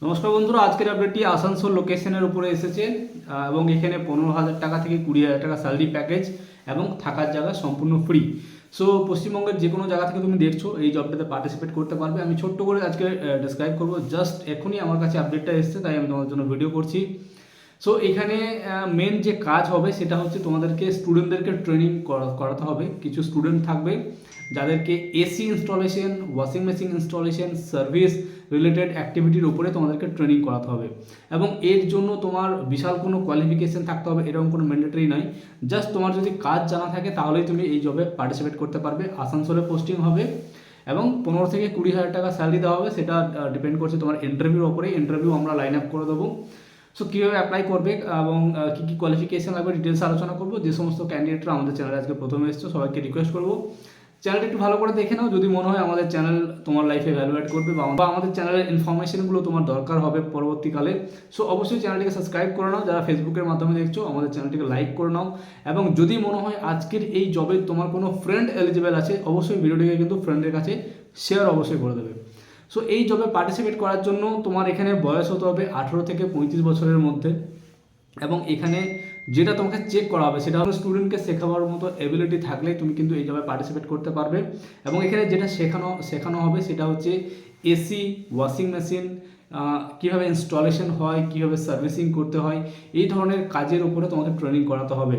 নমস্কার বন্ধুরা, আজকের আপডেটটি আসানসোল লোকেশনের উপরে এসেছে এবং এখানে 15,000 টাকা থেকে 20,000 টাকা স্যালারি প্যাকেজ এবং থাকার জায়গা সম্পূর্ণ ফ্রি। সো পশ্চিমবঙ্গের যে কোনো জায়গা থেকে তুমি দেখছো এই জবটাতে পার্টিসিপেট করতে পারবে। আমি ছোট্ট করে আজকে ডিসক্রাইব করবো, জাস্ট এখনই আমার কাছে আপডেটটা এসেছে তাই আমি তোমাদের জন্য ভিডিও করছি। সো এখানে মেন যে কাজ হবে সেটা হচ্ছে তোমাদেরকে স্টুডেন্টদেরকে ট্রেনিং করাতে হবে। কিছু স্টুডেন্ট থাকবে যাদেরকে AC installation, washing machine installation, service related অ্যাক্টিভিটির উপরে তোমাদেরকে ট্রেনিং করাতে হবে এবং এর জন্য তোমার বিশাল কোনো কোয়ালিফিকেশন থাকতে হবে এরকম কোনো ম্যান্ডেটরি নয়। জাস্ট তোমার যদি কাজ জানা থাকে তাহলেই তুমি এই জবে পার্টিসিপেট করতে পারবে। আসানসোলে পোস্টিং হবে এবং 15 থেকে 20,000 টাকা স্যালারি দেওয়া হবে। সেটা ডিপেন্ড করছে তোমার ইন্টারভিউর ওপরে। ইন্টারভিউ আমরা লাইন আপ করে দেবো। সো কীভাবে অ্যাপ্লাই করবে এবং কী কী কোয়ালিফিকেশান লাগবে ডিটেলস আলোচনা করবো। যে সমস্ত ক্যান্ডিডেটরা আমাদের চ্যানেলে আজকে প্রথমে এসেছো সবাইকে রিকোয়েস্ট করবো চ্যানেলটা একটু ভালো করে দেখে নাও। যদি মনে হয় আমাদের চ্যানেল তোমার লাইফে ভ্যালুয়েট করবে বা আমাদের চ্যানেলের ইনফরমেশনগুলো তোমার দরকার হবে পরবর্তীকালে, সো অবশ্যই চ্যানেলটিকে সাবস্ক্রাইব করে নাও। যারা ফেসবুকের মাধ্যমে দেখছো আমাদের চ্যানেলটিকে লাইক করে নাও এবং যদি মনে হয় আজকের এই জবে তোমার কোনো ফ্রেন্ড এলিজিবল আছে অবশ্যই ভিডিওটিকে কিন্তু ফ্রেন্ডের কাছে শেয়ার অবশ্যই করে দেবে। সো এই জবে পার্টিসিপেট করার জন্য তোমার এখানে বয়স হতে হবে 18 থেকে 35 বছরের মধ্যে এবং এখানে যেটা তোমাকে চেক করা হবে সেটা হলো স্টুডেন্টকে শেখাবার মতো এবিলিটি থাকলে তুমি কিন্তু এই জবে পার্টিসিপেট করতে পারবে। এবং এখানে যেটা শেখানো হবে সেটা হচ্ছে এসি, ওয়াশিং মেশিন কীভাবে ইনস্টলেশন হয়, কীভাবে সার্ভিসিং করতে হয়, এই ধরনের কাজের উপরে তোমাকে ট্রেনিং করাতে হবে।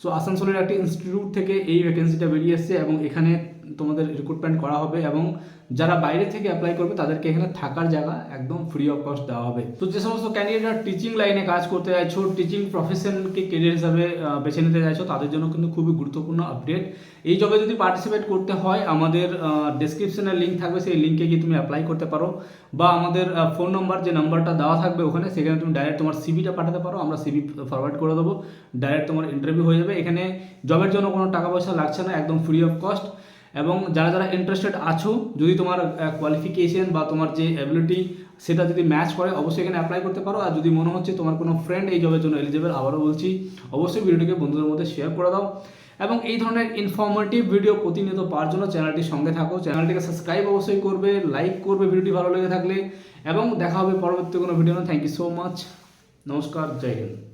সো আসানসোলের একটি ইনস্টিটিউট থেকে এই ভ্যাকেন্সিটা বেরিয়ে এসছে এবং এখানে তোমাদের রিক্রুটমেন্ট করা হবে এবং যারা বাইরে থেকে অ্যাপ্লাই করবে তাদেরকে এখানে থাকার জায়গা একদম ফ্রি অফ কস্ট দেওয়া হবে। তো যে সমস্ত ক্যান্ডিডেটরা টিচিং লাইনে কাজ করতে চাইছো, টিচিং প্রফেশনকে কেরিয়ার হিসাবে বেছে নিতে চাইছো, তাদের জন্য কিন্তু খুবই গুরুত্বপূর্ণ আপডেট। এই জবে যদি পার্টিসিপেট করতে হয় আমাদের ডেসক্রিপশনের লিঙ্ক থাকবে, সেই লিঙ্কে গিয়ে তুমি অ্যাপ্লাই করতে পারো বা আমাদের ফোন নম্বর যে নাম্বারটা দেওয়া থাকবে ওখানে, সেখানে তুমি ডাইরেক্ট তোমার সিভিটা পাঠাতে পারো, আমরা সিভি ফরওয়ার্ড করে দেবো, ডাইরেক্ট তোমার ইন্টারভিউ হয়ে যাবে। এখানে জবের জন্য কোনো টাকা পয়সা লাগছে না, একদম ফ্রি অফ কস্ট। এবং যারা যারা ইন্টারেস্টেড আছো, যদি তোমার কোয়ালিফিকেশন বা তোমার যে অ্যাবিলিটি সেটা যদি ম্যাচ করে অবশ্যই এখানে অ্যাপ্লাই করতে পারো। আর যদি মনে হচ্ছে তোমার কোনো ফ্রেন্ড এই জবের জন্য এলিজিবল, আবারও বলছি অবশ্যই ভিডিওটিকে বন্ধুদের মধ্যে শেয়ার করে দাও এবং এই ধরনের ইনফরমেটিভ ভিডিও প্রতিনিয়ত পাওয়ার জন্য চ্যানেলটির সঙ্গে থাকো। চ্যানেলটিকে সাবস্ক্রাইব অবশ্যই করবে, লাইক করবে ভিডিওটি ভালো লেগে থাকলে এবং দেখা হবে পরবর্তী কোনো video. Thank you so much, নমস্কার, জয় হিন্দ।